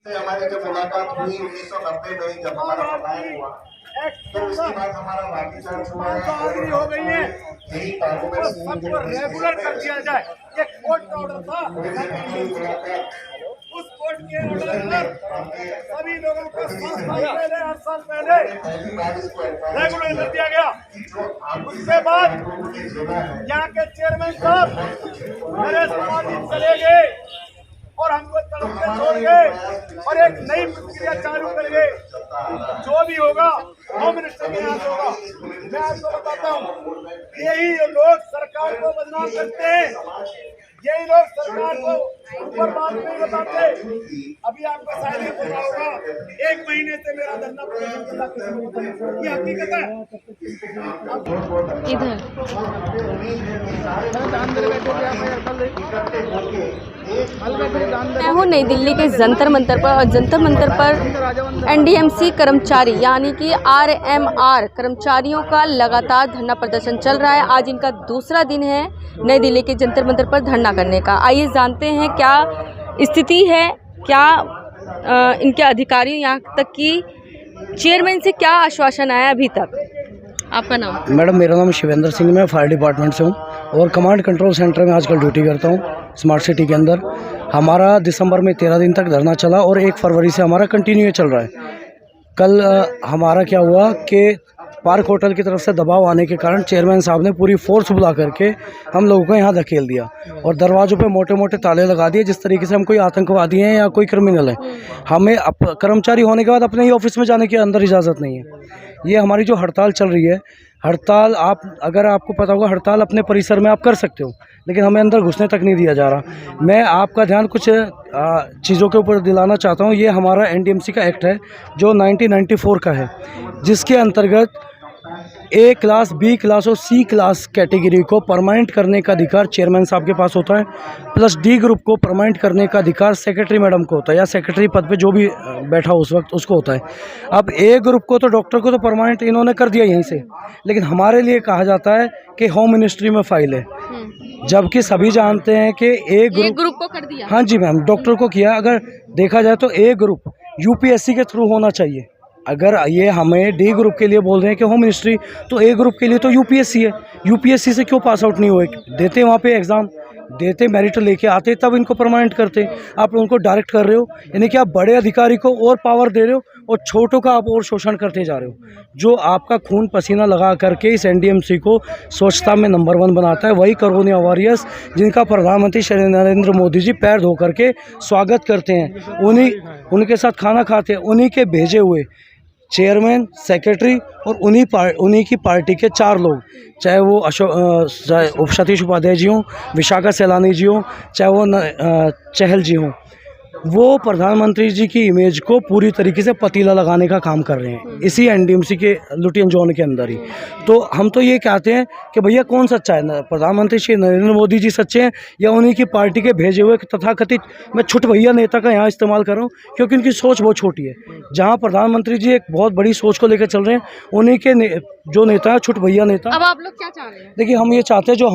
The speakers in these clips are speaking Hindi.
से हमारी जब मुलाकात हुई 1990 में जब हमारा पलायन हुआ, तो उसके बाद हमारा लाठीचार्ज हुआ है हो गई है, यही पार्लियामेंट सबको रेगुलर कर दिया जाए। ये कोर्ट का ऑर्डर था, उस कोर्ट के ऑर्डर पर सभी लोगों को 7 साल पहले 8 साल पहले रेगुलर कर दिया गया। उसके बाद यहाँ के चेयरमैन साहब मेरे समाधि चले गए और हमको तड़प के छोड़ गए और एक नई प्रक्रिया चालू कर गए। जो भी होगा होम मिनिस्टर के यहाँ होगा। मैं आपको बताता हूँ, यही लोग सरकार को बदनाम करते हैं, यही लोग सरकार को ऊपर बात नहीं बताते। अभी आपको शायद ही पता होगा, 1 महीने से मेरा धरना प्रदर्शन ये हकीकत है। मैं हूँ नई दिल्ली के जंतर मंतर पर, और जंतर मंतर पर एनडीएमसी कर्मचारी यानी कि आरएमआर कर्मचारियों का लगातार धरना प्रदर्शन चल रहा है। आज इनका दूसरा दिन है नई दिल्ली के जंतर मंतर पर धरना करने का। आइए जानते हैं क्या स्थिति है, क्या इनके अधिकारी यहाँ तक कि चेयरमैन से क्या आश्वासन आया अभी तक। आपका नाम? मैडम मेरा नाम शिवेंद्र सिंह, मैं फायर डिपार्टमेंट से हूँ और कमांड कंट्रोल सेंटर में आजकल ड्यूटी करता हूँ स्मार्ट सिटी के अंदर। हमारा दिसंबर में 13 दिन तक धरना चला और 1 फरवरी से हमारा कंटिन्यू चल रहा है। कल हमारा क्या हुआ कि पार्क होटल की तरफ से दबाव आने के कारण चेयरमैन साहब ने पूरी फोर्स बुला करके हम लोगों को यहाँ धकेल दिया और दरवाज़ों पे मोटे मोटे ताले लगा दिए, जिस तरीके से हम कोई आतंकवादी हैं या कोई क्रिमिनल है। हमें कर्मचारी होने के बाद अपने ही ऑफिस में जाने की अंदर इजाज़त नहीं है। ये हमारी जो हड़ताल चल रही है, हड़ताल अगर आपको पता होगा, हड़ताल अपने परिसर में आप कर सकते हो, लेकिन हमें अंदर घुसने तक नहीं दिया जा रहा। मैं आपका ध्यान कुछ चीज़ों के ऊपर दिलाना चाहता हूँ। ये हमारा एनडीएमसी का एक्ट है जो 1994 का है, जिसके अंतर्गत ए क्लास, बी क्लास और सी क्लास कैटेगरी को परमानेंट करने का अधिकार चेयरमैन साहब के पास होता है, प्लस डी ग्रुप को परमानेंट करने का अधिकार सेक्रेटरी मैडम को होता है, या सेक्रेटरी पद पे जो भी बैठा हो उस वक्त उसको होता है। अब ए ग्रुप को तो, डॉक्टर को तो परमानेंट इन्होंने कर दिया यहीं से, लेकिन हमारे लिए कहा जाता है कि होम मिनिस्ट्री में फाइल है, जबकि सभी जानते हैं कि ए ग्रुप को कर दिया। हाँ जी मैम, डॉक्टर को किया। अगर देखा जाए तो ए ग्रुप यूपीएससी के थ्रू होना चाहिए। अगर ये हमें डी ग्रुप के लिए बोल रहे हैं कि होम मिनिस्ट्री, तो ए ग्रुप के लिए तो यूपीएससी है। यूपीएससी से क्यों पास आउट नहीं हुए? देते वहाँ पे एग्ज़ाम देते, मेरिट लेके आते, तब इनको परमानेंट करते। आप उनको डायरेक्ट कर रहे हो, यानी कि आप बड़े अधिकारी को और पावर दे रहे हो और छोटों का आप और शोषण करते जा रहे हो। जो आपका खून पसीना लगा करके इस एनडीएमसी को स्वच्छता में नंबर 1 बनाता है, वही करोनिया वॉरियर्स जिनका प्रधानमंत्री श्री नरेंद्र मोदी जी पैर धो करके स्वागत करते हैं, उनके साथ खाना खाते हैं, उन्हीं के भेजे हुए चेयरमैन, सेक्रेटरी और उन्हीं की पार्टी के 4 लोग, चाहे वो सतीश उपाध्याय जी हों, विशाखा सैलानी जी हों, चाहे वो चहल जी हों, वो प्रधानमंत्री जी की इमेज को पूरी तरीके से पतीला लगाने का काम कर रहे हैं इसी एनडीएमसी के लुटियन जोन के अंदर ही। तो हम तो ये कहते हैं कि भैया कौन सच्चा है, प्रधानमंत्री श्री नरेंद्र मोदी जी सच्चे हैं या उन्हीं की पार्टी के भेजे हुए तथाकथित, मैं छुट भैया नेता का यहाँ इस्तेमाल कर रहा हूँ क्योंकि उनकी सोच बहुत छोटी है। जहाँ प्रधानमंत्री जी एक बहुत बड़ी सोच को लेकर चल रहे हैं, उन्हीं के जो नेता है छुट भैया नेता। अब आप लोग क्या चाह रहे हैं? देखिए, हम ये चाहते हैं जो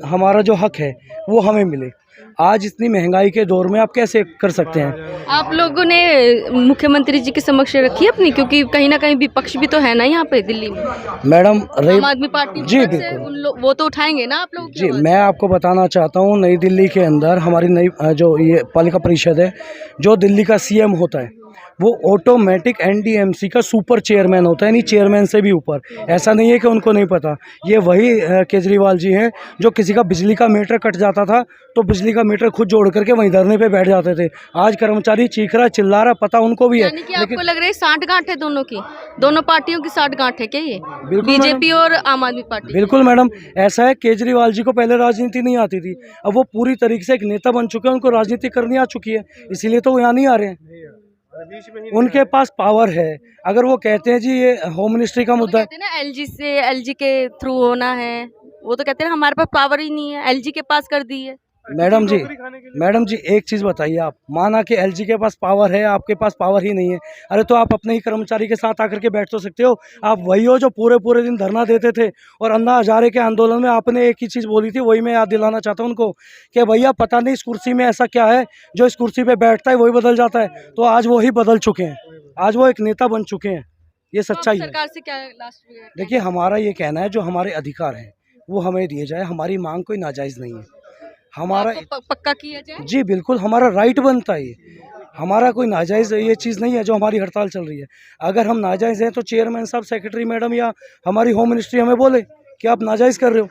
हमारा जो हक है वो हमें मिले। आज इतनी महंगाई के दौर में आप कैसे कर सकते हैं? आप लोगों ने मुख्यमंत्री जी के समक्ष रखी अपनी, क्योंकि कहीं ना कहीं विपक्ष भी तो है ना यहाँ पे दिल्ली में। मैडम आम आदमी पार्टी जी बिल्कुल, वो तो उठाएंगे ना आप लोग जी। मैं आपको बताना चाहता हूँ, नई दिल्ली के अंदर हमारी नई जो ये पालिका परिषद है, जो दिल्ली का सीएम होता है, वो ऑटोमेटिक एनडीएमसी का सुपर चेयरमैन होता है, यानी चेयरमैन से भी ऊपर। ऐसा नहीं है कि उनको नहीं पता। ये वही केजरीवाल जी हैं जो किसी का बिजली का मीटर कट जाता था तो बिजली का मीटर खुद जोड़ करके वहीं धरने पे बैठ जाते थे। आज कर्मचारी चीख रहा, चिल्ला रहा, पता उनको भी है। यानी कि आपको लग रहा है साठगांठ है दोनों पार्टियों की साठगांठ है क्या ये? बिल्कुल बीजेपी और आम आदमी पार्टी। बिल्कुल मैडम, ऐसा है, केजरीवाल जी को पहले राजनीति नहीं आती थी, अब वो पूरी तरीके से एक नेता बन चुके हैं, उनको राजनीति करनी आ चुकी है, इसीलिए तो वो यहाँ नहीं आ रहे हैं। उनके पास पावर है। अगर वो कहते हैं जी ये होम मिनिस्ट्री का मुद्दा है, कहते हैं ना एलजी के थ्रू होना है, वो तो कहते हैं हमारे पास पावर ही नहीं है, एलजी के पास कर दी है। मैडम जी एक चीज़ बताइए, आप माना कि एलजी के पास पावर है, आपके पास पावर ही नहीं है, अरे तो आप अपने ही कर्मचारी के साथ आकर के बैठ तो सकते हो। आप वही हो जो पूरे पूरे दिन धरना देते थे, और अन्ना हजारे के आंदोलन में आपने एक ही चीज़ बोली थी, वही मैं याद दिलाना चाहता हूँ उनको कि भैया पता नहीं इस कुर्सी में ऐसा क्या है, जो इस कुर्सी पे बैठता है वही बदल जाता है। तो आज वही बदल चुके हैं, आज वो एक नेता बन चुके हैं, ये सच्चाई है। सरकार से क्या लास्ट में देखिए हमारा ये कहना है, जो हमारे अधिकार हैं वो हमें दिए जाए, हमारी मांग कोई नाजायज़ नहीं है, हमारा आपको पक्का किया जाए? जी बिल्कुल हमारा राइट बनता है, ये हमारा कोई नाजायज़ ये चीज़ नहीं है जो हमारी हड़ताल चल रही है। अगर हम नाजायज़ हैं तो चेयरमैन साहब, सेक्रेटरी मैडम या हमारी होम मिनिस्ट्री हमें बोले कि आप नाजायज़ कर रहे हो,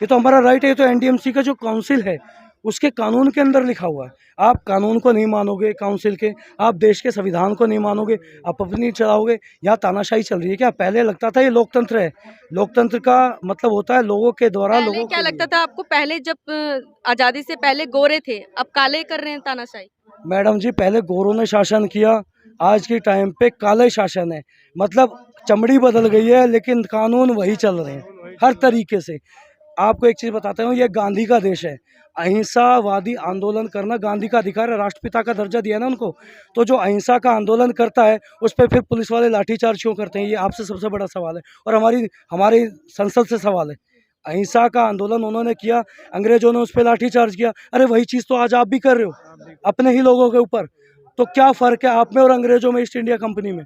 ये तो हमारा राइट है। ये तो एनडीएमसी का जो काउंसिल है उसके कानून के अंदर लिखा हुआ है। आप कानून को नहीं मानोगे काउंसिल के, आप देश के संविधान को नहीं मानोगे, आप अपनी चलाओगे। यहाँ तानाशाही चल रही है क्या? पहले लगता था ये लोकतंत्र है, लोकतंत्र का मतलब होता है लोगों के द्वारा पहले लोगों क्या के लगता लिए। था आपको? पहले जब आजादी से पहले गोरे थे, अब काले कर रहे हैं तानाशाही। मैडम जी पहले गोरों ने शासन किया, आज के टाइम पे काले शासन है, मतलब चमड़ी बदल गई है लेकिन कानून वही चल रहे हैं हर तरीके से। आपको एक चीज़ बताता हूँ, ये गांधी का देश है, अहिंसावादी आंदोलन करना गांधी का अधिकार है, राष्ट्रपिता का दर्जा दिया ना उनको। तो जो अहिंसा का आंदोलन करता है उस पर फिर पुलिस वाले लाठीचार्ज क्यों करते हैं, ये आपसे सबसे बड़ा सवाल है, और हमारी संसद से सवाल है। अहिंसा का आंदोलन उन्होंने किया, अंग्रेजों ने उस पर लाठीचार्ज किया, अरे वही चीज़ तो आज आप भी कर रहे हो अपने ही लोगों के ऊपर। तो क्या फ़र्क है आप में और अंग्रेजों में, ईस्ट इंडिया कंपनी में?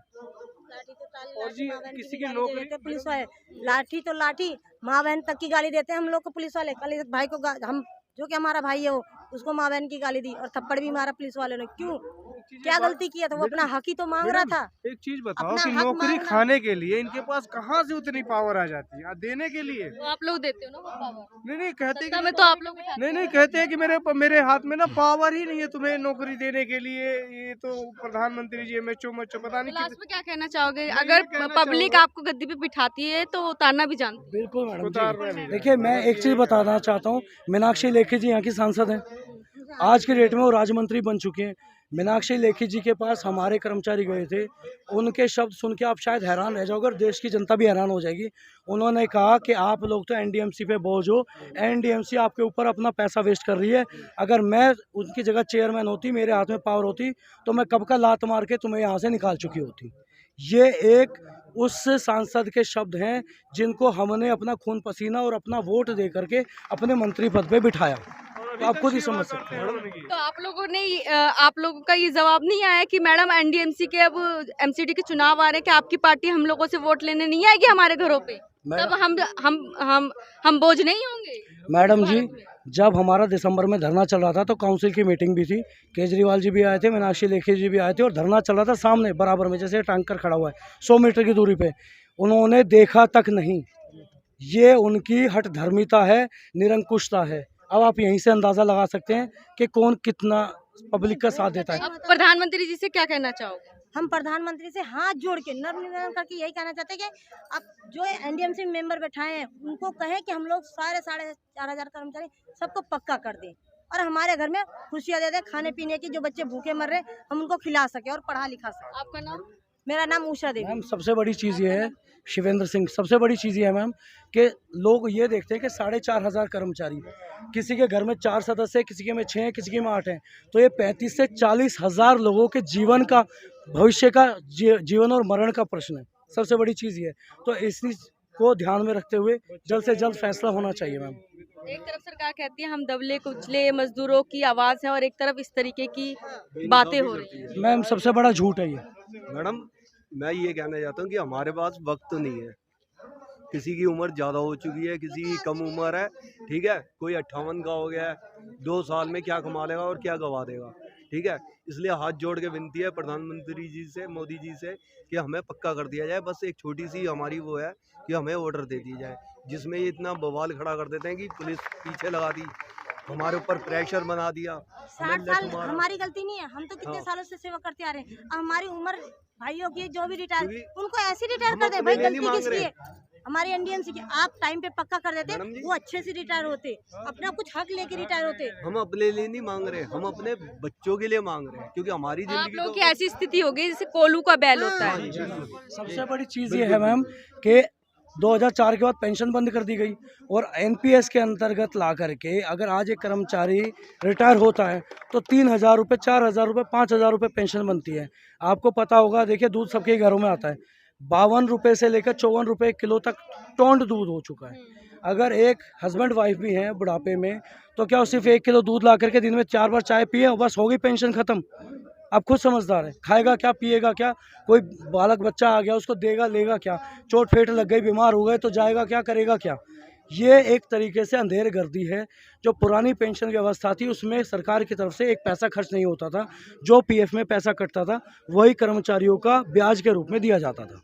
और जी किसी की नौकरी पुलिस वाले लाठी तो लाठी माँ बहन तक की गाली देते हैं हम लोग को पुलिस वाले। कल एक भाई को हम जो कि हमारा भाई है वो उसको माँ बहन की गाली दी और थप्पड़ भी मारा पुलिस वालों ने। क्यों? क्या गलती किया था? वो अपना हक ही तो मांग रहा था। एक चीज बताओ अपना कि हक नौकरी मांगना- खाने के लिए इनके पास कहाँ से उतनी पावर आ जाती है देने के लिए? तो आप लोग देते हो ना वो पावर। नहीं कहते सत्ता में तो आप लोग उठाते नहीं कहते हैं कि मेरे हाथ में ना पावर ही नहीं है तुम्हें नौकरी देने के लिए। ये तो प्रधानमंत्री जी एमएचओ पता हो। नहीं लास्ट कितने में क्या कहना चाहोगे? मैं अगर कहना पब्लिक चाहूंगा- आपको गद्दी पे बिठाती है तो उतारना भी जानते हैं। बिल्कुल मैडम उतार जी। रहे हैं। देखिए मैं एक चीज़ बताना चाहता हूँ, मीनाक्षी लेखी जी यहाँ की सांसद हैं, आज के डेट में वो राज्य मंत्री बन चुके हैं। मीनाक्षी लेखी जी के पास हमारे कर्मचारी गए थे, उनके शब्द सुन के आप शायद हैरान रह जाओगे और देश की जनता भी हैरान हो जाएगी। उन्होंने कहा कि आप लोग तो एनडीएमसी पे बोझ हो, एनडीएमसी आपके ऊपर अपना पैसा वेस्ट कर रही है, अगर मैं उनकी जगह चेयरमैन होती, मेरे हाथ में पावर होती तो मैं कब का लात मार के तुम्हें यहाँ से निकाल चुकी होती। ये एक उस सांसद के शब्द हैं जिनको हमने अपना खून पसीना और अपना वोट दे करके अपने मंत्री पद पे बिठाया। तो आप खुद ही समझ सकते हैं। तो आप लोगों का ये जवाब नहीं आया कि मैडम एनडीएमसी के अब एमसीडी के चुनाव आ रहे हैं कि आपकी पार्टी हम लोगों से वोट लेने नहीं आएगी हमारे घरों पे, तब हम बोझ नहीं होंगे? मैडम जी जब हमारा दिसंबर में धरना चल रहा था तो काउंसिल की मीटिंग भी थी, केजरीवाल जी भी आए थे, मीनाक्षी लेखी जी भी आए थे, और धरना चल रहा था सामने बराबर में, जैसे टैंकर खड़ा हुआ है 100 मीटर की दूरी पे, उन्होंने देखा तक नहीं। ये उनकी हठधर्मिता है, निरंकुशता है। अब आप यहीं से अंदाज़ा लगा सकते हैं कि कौन कितना पब्लिक का साथ देता है। अब प्रधानमंत्री जी से क्या कहना चाहोगे? हम प्रधानमंत्री से हाथ जोड़ के नर्म निवेदन करके यही कहना चाहते हैं कि अब जो एनडीएमसी मेंबर बैठाए हैं उनको कहें कि हम लोग सारे 4,500 कर्मचारी सबको पक्का कर दें और हमारे घर में खुशियाँ दे दें, खाने पीने की। जो बच्चे भूखे मर रहे हैं हम उनको खिला सके और पढ़ा लिखा सके। आपका नाम? मेरा नाम उषा देवी। मैम सबसे बड़ी चीज़ ये है, शिवेंद्र सिंह, सबसे बड़ी चीज़ ये है मैम कि लोग ये देखते हैं कि 4,500 कर्मचारी, किसी के घर में 4 सदस्य है, किसी के में 6 हैं, किसी के में 8 हैं, तो ये 35 से 40 हज़ार लोगों के जीवन का, भविष्य का, जीवन और मरण का प्रश्न है। सबसे बड़ी चीज़ ये है, तो इसी को ध्यान में रखते हुए जल्द से जल्द फैसला होना चाहिए मैम। एक तरफ सरकार कहती है हम दबले कुचले मजदूरों की आवाज़ है और एक तरफ इस तरीके की बातें हो रही है। मैम सबसे बड़ा झूठ है ये। मैडम मैं ये कहना चाहता हूँ कि हमारे पास वक्त तो नहीं है, किसी की उम्र ज़्यादा हो चुकी है, किसी की कम उम्र है, ठीक है, कोई 58 का हो गया है, 2 साल में क्या कमा लेगा और क्या गवा देगा, ठीक है। इसलिए हाथ जोड़ के विनती है प्रधानमंत्री जी से, मोदी जी से, कि हमें पक्का कर दिया जाए। बस एक छोटी सी हमारी वो है कि हमें ऑर्डर दे दिया जाए, जिसमें ये इतना बवाल खड़ा कर देते हैं कि पुलिस पीछे लगा दी, हमारे ऊपर प्रेशर बना दिया। 60 साल हमारी गलती नहीं है, हम तो कितने सालों से सेवा करते आ रहे हैं। अब हमारी उम्र भाइयों की जो भी रिटायर, उनको ऐसे रिटायर कर दे भाई, गलती किसकी है? हमारी एनडीएमसी की आप टाइम पे पक्का कर देते, वो अच्छे से रिटायर होते, अपना कुछ हक लेके रिटायर होते। हम अपने लिए नहीं मांग रहे, हम अपने बच्चों के लिए मांग रहे हैं, क्योंकि हमारी आप जिंदगी लोगों की ऐसी स्थिति हो गई जैसे कोल्हू का बैल होता है। सबसे बड़ी चीज़ ये है मैम कि 2004 के बाद पेंशन बंद कर दी गई और एनपीएस के अंतर्गत ला करके अगर आज एक कर्मचारी रिटायर होता है तो 3,000 रुपये, 4,000 रुपये, 5,000 रुपये पेंशन बनती है। आपको पता होगा, देखिए दूध सबके घरों में आता है, 52 रुपये से लेकर 54 रुपये किलो तक टोंड दूध हो चुका है। अगर एक हस्बैंड वाइफ भी हैं बुढ़ापे में तो क्या वो सिर्फ 1 किलो दूध ला करके दिन में 4 बार चाय पिए बस हो गई पेंशन ख़त्म? आप खुद समझदार है, खाएगा क्या, पिएगा क्या? कोई बालक बच्चा आ गया उसको देगा लेगा क्या? चोट फेट लग गई, बीमार हो गए तो जाएगा क्या, करेगा क्या? ये एक तरीके से अंधेर गर्दी है। जो पुरानी पेंशन व्यवस्था थी उसमें सरकार की तरफ से एक पैसा खर्च नहीं होता था, जो पीएफ में पैसा कटता था वही कर्मचारियों का ब्याज के रूप में दिया जाता था।